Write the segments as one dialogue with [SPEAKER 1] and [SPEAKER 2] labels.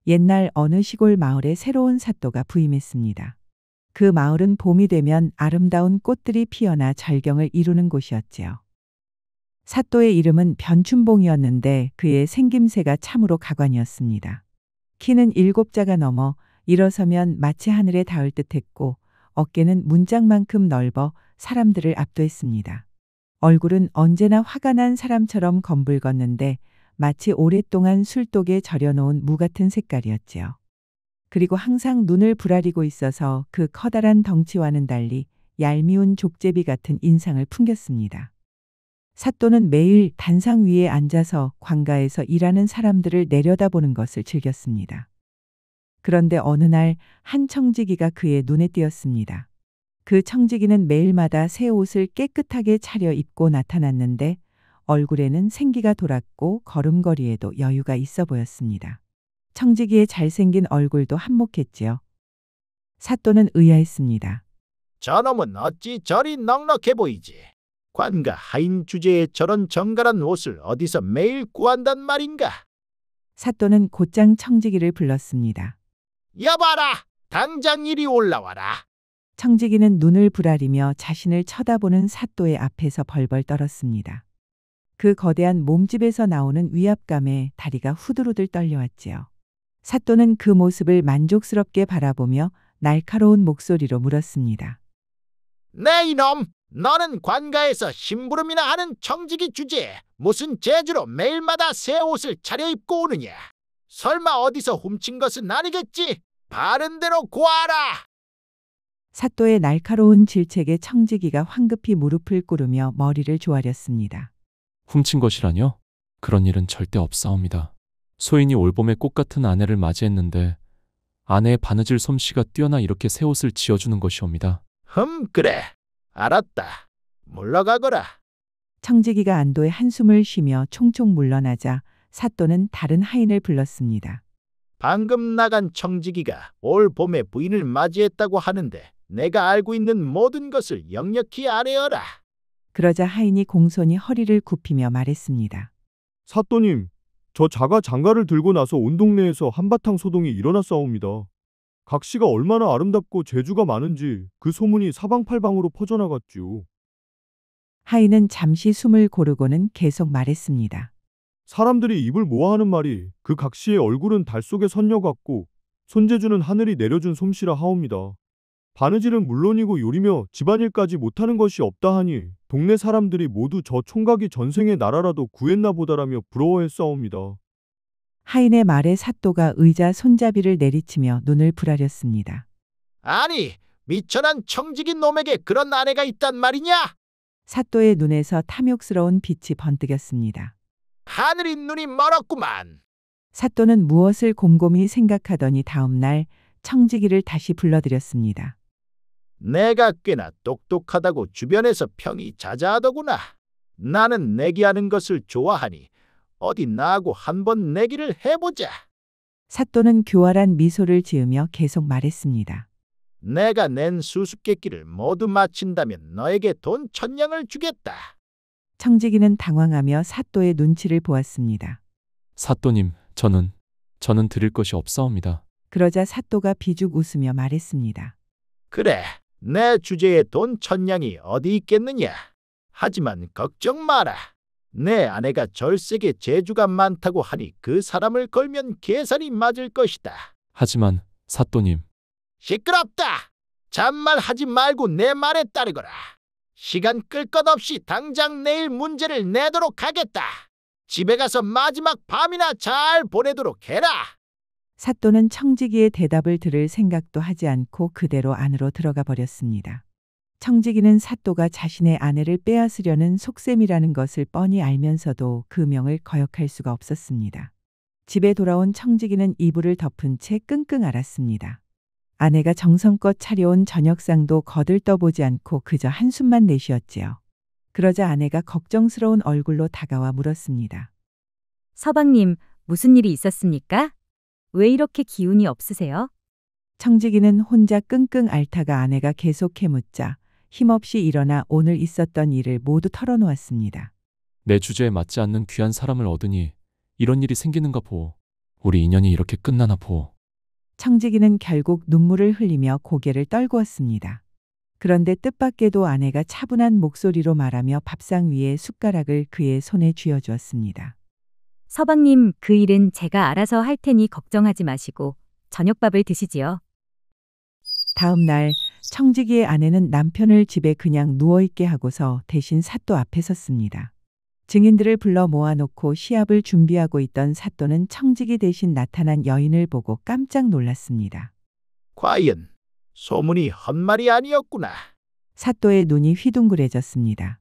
[SPEAKER 1] 옛날 어느 시골 마을에 새로운 사또가 부임했습니다. 그 마을은 봄이 되면 아름다운 꽃들이 피어나 절경을 이루는 곳이었지요. 사또의 이름은 변춘봉이었는데 그의 생김새가 참으로 가관이었습니다. 키는 7자가 넘어 일어서면 마치 하늘에 닿을 듯했고 어깨는 문짝만큼 넓어 사람들을 압도했습니다. 얼굴은 언제나 화가 난 사람처럼 검붉었는데 마치 오랫동안 술독에 절여놓은 무 같은 색깔이었지요. 그리고 항상 눈을 부라리고 있어서 그 커다란 덩치와는 달리 얄미운 족제비 같은 인상을 풍겼습니다. 사또는 매일 단상 위에 앉아서 관가에서 일하는 사람들을 내려다보는 것을 즐겼습니다. 그런데 어느 날 한 청지기가 그의 눈에 띄었습니다. 그 청지기는 매일마다 새 옷을 깨끗하게 차려 입고 나타났는데 얼굴에는 생기가 돌았고 걸음걸이에도 여유가 있어 보였습니다. 청지기의 잘생긴 얼굴도 한몫했지요. 사또는 의아했습니다.
[SPEAKER 2] 저놈은 어찌 저리 넉넉해 보이지? 관가 하인 주제에 저런 정갈한 옷을 어디서 매일 구한단 말인가?
[SPEAKER 1] 사또는 곧장 청지기를 불렀습니다.
[SPEAKER 2] 여봐라! 당장 이리 올라와라!
[SPEAKER 1] 청지기는 눈을 부라리며 자신을 쳐다보는 사또의 앞에서 벌벌 떨었습니다. 그 거대한 몸집에서 나오는 위압감에 다리가 후들후들 떨려왔지요. 사또는 그 모습을 만족스럽게 바라보며 날카로운 목소리로 물었습니다.
[SPEAKER 2] 네 이놈! 너는 관가에서 심부름이나 하는 청지기 주제에 무슨 재주로 매일마다 새 옷을 차려입고 오느냐? 설마 어디서 훔친 것은 아니겠지? 바른 대로 고하라!
[SPEAKER 1] 사또의 날카로운 질책에 청지기가 황급히 무릎을 꿇으며 머리를 조아렸습니다.
[SPEAKER 3] 훔친 것이라뇨? 그런 일은 절대 없사옵니다. 소인이 올봄에 꽃 같은 아내를 맞이했는데 아내의 바느질 솜씨가 뛰어나 이렇게 새 옷을 지어주는 것이옵니다.
[SPEAKER 2] 그래. 알았다. 물러가거라.
[SPEAKER 1] 청지기가 안도의 한숨을 쉬며 총총 물러나자 사또는 다른 하인을 불렀습니다.
[SPEAKER 2] 방금 나간 청지기가 올 봄에 부인을 맞이했다고 하는데 내가 알고 있는 모든 것을 역력히 아뢰어라.
[SPEAKER 1] 그러자 하인이 공손히 허리를 굽히며 말했습니다.
[SPEAKER 4] 사또님, 저 자가 장가를 들고 나서 온 동네에서 한바탕 소동이 일어났사옵니다. 각 씨가 얼마나 아름답고 재주가 많은지 그 소문이 사방팔방으로 퍼져나갔지요.
[SPEAKER 1] 하인은 잠시 숨을 고르고는 계속 말했습니다.
[SPEAKER 4] 사람들이 입을 모아하는 말이 그 각 씨의 얼굴은 달 속의 선녀 같고 손재주는 하늘이 내려준 솜씨라 하옵니다. 바느질은 물론이고 요리며 집안일까지 못하는 것이 없다 하니 동네 사람들이 모두 저 총각이 전생의 나라라도 구했나 보다라며 부러워했사옵니다.
[SPEAKER 1] 하인의 말에 사또가 의자 손잡이를 내리치며 눈을 부라렸습니다.
[SPEAKER 2] 아니, 미천한 청지기 놈에게 그런 아내가 있단 말이냐?
[SPEAKER 1] 사또의 눈에서 탐욕스러운 빛이 번뜩였습니다.
[SPEAKER 2] 하늘이 눈이 멀었구만.
[SPEAKER 1] 사또는 무엇을 곰곰이 생각하더니 다음 날 청지기를 다시 불러들였습니다.
[SPEAKER 2] 내가 꽤나 똑똑하다고 주변에서 평이 자자하더구나. 나는 내기하는 것을 좋아하니 어디 나하고 한번 내기를 해보자.
[SPEAKER 1] 사또는 교활한 미소를 지으며 계속 말했습니다.
[SPEAKER 2] 내가 낸 수수께끼를 모두 마친다면 너에게 돈 1,000냥을 주겠다.
[SPEAKER 1] 청지기는 당황하며 사또의 눈치를 보았습니다.
[SPEAKER 3] 사또님, 저는 드릴 것이 없사옵니다.
[SPEAKER 1] 그러자 사또가 비죽 웃으며 말했습니다.
[SPEAKER 2] 그래, 내 주제에 돈 1,000냥이 어디 있겠느냐. 하지만 걱정 마라. 내 아내가 절세게 재주가 많다고 하니 그 사람을 걸면 계산이 맞을 것이다.
[SPEAKER 3] 하지만 사또님.
[SPEAKER 2] 시끄럽다. 잔말하지 말고 내 말에 따르거라. 시간 끌 것 없이 당장 내일 문제를 내도록 하겠다. 집에 가서 마지막 밤이나 잘 보내도록 해라.
[SPEAKER 1] 사또는 청지기의 대답을 들을 생각도 하지 않고 그대로 안으로 들어가 버렸습니다. 청지기는 사또가 자신의 아내를 빼앗으려는 속셈이라는 것을 뻔히 알면서도 그 명을 거역할 수가 없었습니다. 집에 돌아온 청지기는 이불을 덮은 채 끙끙 앓았습니다. 아내가 정성껏 차려온 저녁상도 거들떠보지 않고 그저 한숨만 내쉬었지요. 그러자 아내가 걱정스러운 얼굴로 다가와 물었습니다.
[SPEAKER 5] 서방님, 무슨 일이 있었습니까? 왜 이렇게 기운이 없으세요?
[SPEAKER 1] 청지기는 혼자 끙끙 앓다가 아내가 계속해 묻자 힘없이 일어나 오늘 있었던 일을 모두 털어놓았습니다.
[SPEAKER 3] 내 주제에 맞지 않는 귀한 사람을 얻으니 이런 일이 생기는가 보오. 우리 인연이 이렇게 끝나나 보오.
[SPEAKER 1] 청지기는 결국 눈물을 흘리며 고개를 떨구었습니다. 그런데 뜻밖에도 아내가 차분한 목소리로 말하며 밥상 위에 숟가락을 그의 손에 쥐어주었습니다.
[SPEAKER 5] 서방님, 그 일은 제가 알아서 할 테니 걱정하지 마시고 저녁밥을 드시지요.
[SPEAKER 1] 다음 날 청지기의 아내는 남편을 집에 그냥 누워있게 하고서 대신 사또 앞에 섰습니다. 증인들을 불러 모아놓고 시합을 준비하고 있던 사또는 청지기 대신 나타난 여인을 보고 깜짝 놀랐습니다.
[SPEAKER 2] 과연 소문이 헛말이 아니었구나.
[SPEAKER 1] 사또의 눈이 휘둥그레졌습니다.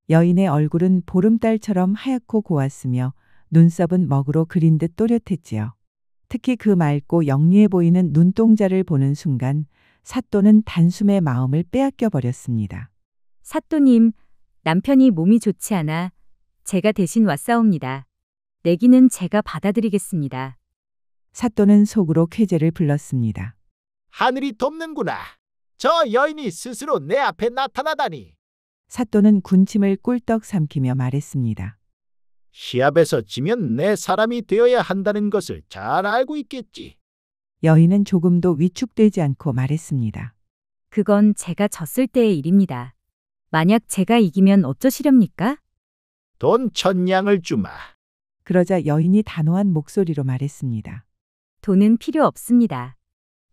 [SPEAKER 1] 여인의 얼굴은 보름달처럼 하얗고 고왔으며 눈썹은 먹으로 그린 듯 또렷했지요. 특히 그 맑고 영리해 보이는 눈동자를 보는 순간 사또는 단숨에 마음을 빼앗겨 버렸습니다.
[SPEAKER 5] 사또님, 남편이 몸이 좋지 않아 제가 대신 왔사옵니다. 내기는 제가 받아드리겠습니다.
[SPEAKER 1] 사또는 속으로 쾌재를 불렀습니다.
[SPEAKER 2] 하늘이 돕는구나. 저 여인이 스스로 내 앞에 나타나다니.
[SPEAKER 1] 사또는 군침을 꿀떡 삼키며 말했습니다.
[SPEAKER 2] 시합에서 지면 내 사람이 되어야 한다는 것을 잘 알고 있겠지.
[SPEAKER 1] 여인은 조금도 위축되지 않고 말했습니다.
[SPEAKER 5] 그건 제가 졌을 때의 일입니다. 만약 제가 이기면 어쩌시렵니까?
[SPEAKER 2] 돈 1000냥을 주마.
[SPEAKER 1] 그러자 여인이 단호한 목소리로 말했습니다.
[SPEAKER 5] 돈은 필요 없습니다.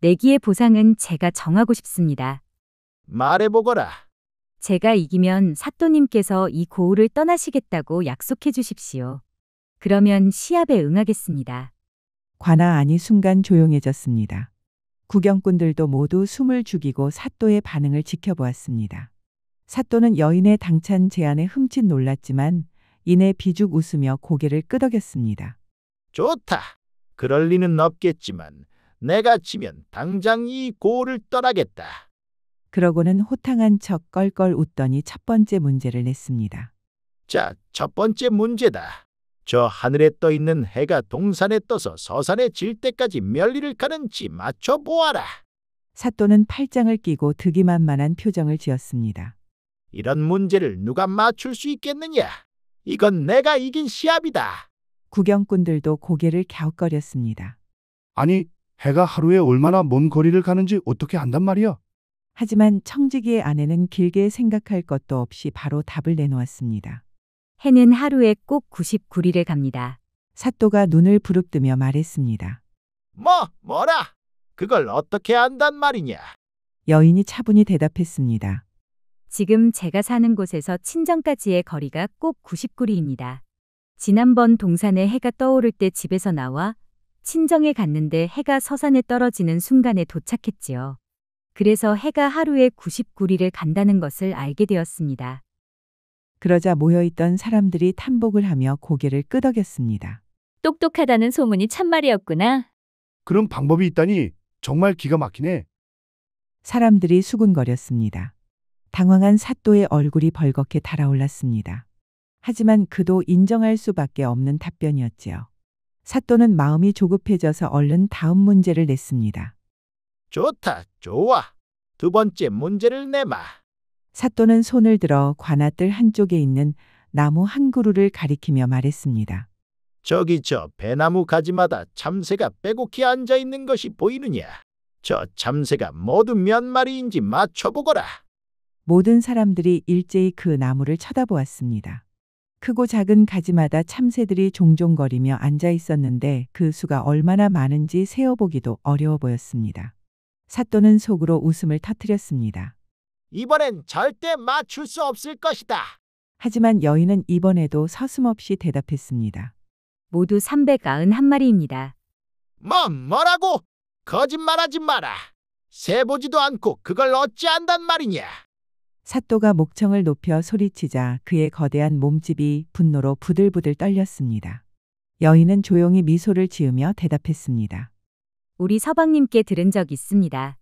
[SPEAKER 5] 내기의 보상은 제가 정하고 싶습니다.
[SPEAKER 2] 말해보거라.
[SPEAKER 5] 제가 이기면 사또님께서 이 고을을 떠나시겠다고 약속해 주십시오. 그러면 시합에 응하겠습니다.
[SPEAKER 1] 관아 안이 순간 조용해졌습니다. 구경꾼들도 모두 숨을 죽이고 사또의 반응을 지켜보았습니다. 사또는 여인의 당찬 제안에 흠칫 놀랐지만 이내 비죽 웃으며 고개를 끄덕였습니다.
[SPEAKER 2] 좋다. 그럴 리는 없겠지만 내가 지면 당장 이 고을을 떠나겠다.
[SPEAKER 1] 그러고는 호탕한 척 껄껄 웃더니 첫 번째 문제를 냈습니다.
[SPEAKER 2] 자, 첫 번째 문제다. 저 하늘에 떠 있는 해가 동산에 떠서 서산에 질 때까지 멸리를 가는지 맞춰보아라.
[SPEAKER 1] 사또는 팔짱을 끼고 득이만만한 표정을 지었습니다.
[SPEAKER 2] 이런 문제를 누가 맞출 수 있겠느냐? 이건 내가 이긴 시합이다.
[SPEAKER 1] 구경꾼들도 고개를 갸웃거렸습니다.
[SPEAKER 6] 아니, 해가 하루에 얼마나 먼 거리를 가는지 어떻게 안단 말이야?
[SPEAKER 1] 하지만 청지기의 아내는 길게 생각할 것도 없이 바로 답을 내놓았습니다.
[SPEAKER 5] 해는 하루에 꼭 99리를 갑니다.
[SPEAKER 1] 사또가 눈을 부릅뜨며 말했습니다.
[SPEAKER 2] 뭐라? 그걸 어떻게 안단 말이냐?
[SPEAKER 1] 여인이 차분히 대답했습니다.
[SPEAKER 5] 지금 제가 사는 곳에서 친정까지의 거리가 꼭 99리입니다. 지난번 동산에 해가 떠오를 때 집에서 나와 친정에 갔는데 해가 서산에 떨어지는 순간에 도착했지요. 그래서 해가 하루에 99리를 간다는 것을 알게 되었습니다.
[SPEAKER 1] 그러자 모여있던 사람들이 탐복을 하며 고개를 끄덕였습니다.
[SPEAKER 7] 똑똑하다는 소문이 참말이었구나.
[SPEAKER 6] 그런 방법이 있다니 정말 기가 막히네.
[SPEAKER 1] 사람들이 수군거렸습니다. 당황한 사또의 얼굴이 벌겋게 달아올랐습니다. 하지만 그도 인정할 수밖에 없는 답변이었지요. 사또는 마음이 조급해져서 얼른 다음 문제를 냈습니다.
[SPEAKER 2] 좋다, 좋아. 두 번째 문제를 내마.
[SPEAKER 1] 사또는 손을 들어 관아뜰 한쪽에 있는 나무 한 그루를 가리키며 말했습니다.
[SPEAKER 2] 저기 저 배나무 가지마다 참새가 빼곡히 앉아 있는 것이 보이느냐? 저 참새가 모두 몇 마리인지 맞춰보거라.
[SPEAKER 1] 모든 사람들이 일제히 그 나무를 쳐다보았습니다. 크고 작은 가지마다 참새들이 종종거리며 앉아 있었는데 그 수가 얼마나 많은지 세어보기도 어려워 보였습니다. 사또는 속으로 웃음을 터뜨렸습니다.
[SPEAKER 2] 이번엔 절대 맞출 수 없을 것이다.
[SPEAKER 1] 하지만 여인은 이번에도 서슴없이 대답했습니다.
[SPEAKER 5] 모두 391마리입니다.
[SPEAKER 2] 뭐라고? 거짓말하지 마라. 세보지도 않고 그걸 어찌 안단 말이냐?
[SPEAKER 1] 사또가 목청을 높여 소리치자 그의 거대한 몸집이 분노로 부들부들 떨렸습니다. 여인은 조용히 미소를 지으며 대답했습니다.
[SPEAKER 5] 우리 서방님께 들은 적 있습니다.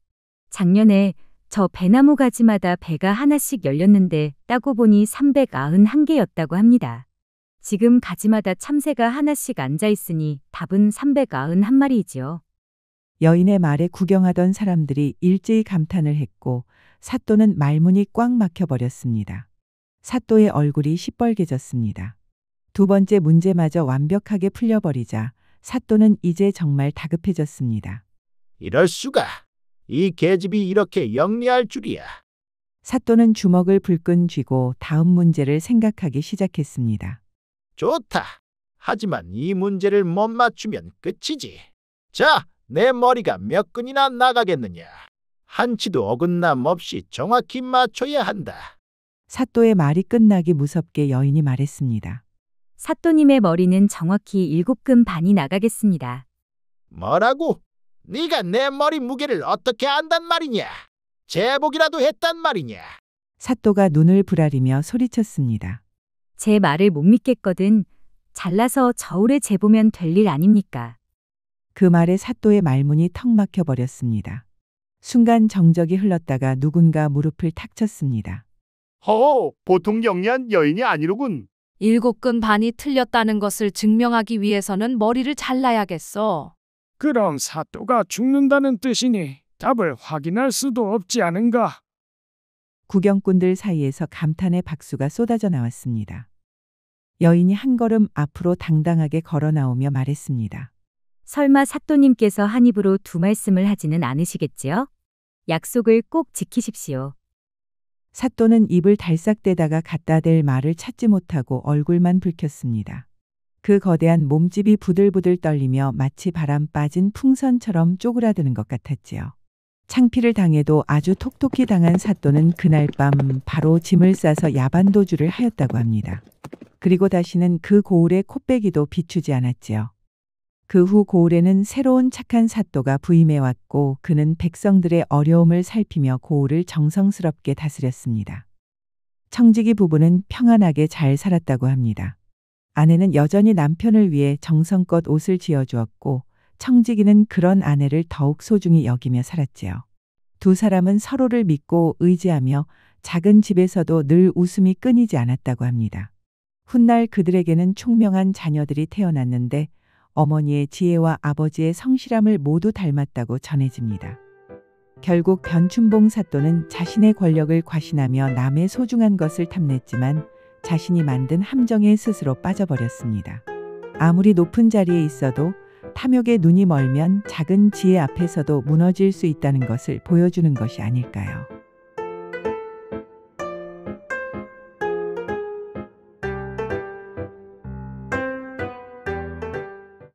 [SPEAKER 5] 작년에 저 배나무 가지마다 배가 하나씩 열렸는데 따고 보니 391개였다고 합니다. 지금 가지마다 참새가 하나씩 앉아 있으니 답은 391마리이지요.
[SPEAKER 1] 여인의 말에 구경하던 사람들이 일제히 감탄을 했고 사또는 말문이 꽉 막혀버렸습니다. 사또의 얼굴이 시뻘개졌습니다. 두 번째 문제마저 완벽하게 풀려버리자 사또는 이제 정말 다급해졌습니다.
[SPEAKER 2] 이럴 수가. 이 계집이 이렇게 영리할 줄이야.
[SPEAKER 1] 사또는 주먹을 불끈 쥐고 다음 문제를 생각하기 시작했습니다.
[SPEAKER 2] 좋다. 하지만 이 문제를 못 맞추면 끝이지. 자, 내 머리가 몇 근이나 나가겠느냐. 한치도 어긋남 없이 정확히 맞춰야 한다.
[SPEAKER 1] 사또의 말이 끝나기 무섭게 여인이 말했습니다.
[SPEAKER 5] 사또님의 머리는 정확히 7근 반이 나가겠습니다.
[SPEAKER 2] 뭐라고? 네가 내 머리 무게를 어떻게 안단 말이냐? 제복이라도 했단 말이냐?
[SPEAKER 1] 사또가 눈을 부라리며 소리쳤습니다.
[SPEAKER 5] 제 말을 못 믿겠거든. 잘라서 저울에 재보면 될 일 아닙니까?
[SPEAKER 1] 그 말에 사또의 말문이 턱 막혀 버렸습니다. 순간 정적이 흘렀다가 누군가 무릎을 탁 쳤습니다.
[SPEAKER 6] 보통 영리한 여인이 아니로군.
[SPEAKER 8] 7근 반이 틀렸다는 것을 증명하기 위해서는 머리를 잘라야겠어.
[SPEAKER 9] 그럼 사또가 죽는다는 뜻이니 답을 확인할 수도 없지 않은가?
[SPEAKER 1] 구경꾼들 사이에서 감탄의 박수가 쏟아져 나왔습니다. 여인이 한 걸음 앞으로 당당하게 걸어 나오며 말했습니다.
[SPEAKER 5] 설마 사또님께서 한 입으로 두 말씀을 하지는 않으시겠지요? 약속을 꼭 지키십시오.
[SPEAKER 1] 사또는 입을 달싹대다가 갖다 댈 말을 찾지 못하고 얼굴만 붉혔습니다. 그 거대한 몸집이 부들부들 떨리며 마치 바람 빠진 풍선처럼 쪼그라드는 것 같았지요. 창피를 당해도 아주 톡톡히 당한 사또는 그날 밤 바로 짐을 싸서 야반도주를 하였다고 합니다. 그리고 다시는 그 고을의 콧배기도 비추지 않았지요. 그 후 고을에는 새로운 착한 사또가 부임해 왔고 그는 백성들의 어려움을 살피며 고을을 정성스럽게 다스렸습니다. 청지기 부부는 평안하게 잘 살았다고 합니다. 아내는 여전히 남편을 위해 정성껏 옷을 지어주었고 청지기는 그런 아내를 더욱 소중히 여기며 살았지요. 두 사람은 서로를 믿고 의지하며 작은 집에서도 늘 웃음이 끊이지 않았다고 합니다. 훗날 그들에게는 총명한 자녀들이 태어났는데 어머니의 지혜와 아버지의 성실함을 모두 닮았다고 전해집니다. 결국 변춘봉 사또는 자신의 권력을 과신하며 남의 소중한 것을 탐냈지만 자신이 만든 함정에 스스로 빠져버렸습니다. 아무리 높은 자리에 있어도 탐욕에 눈이 멀면 작은 지혜 앞에서도 무너질 수 있다는 것을 보여주는 것이 아닐까요?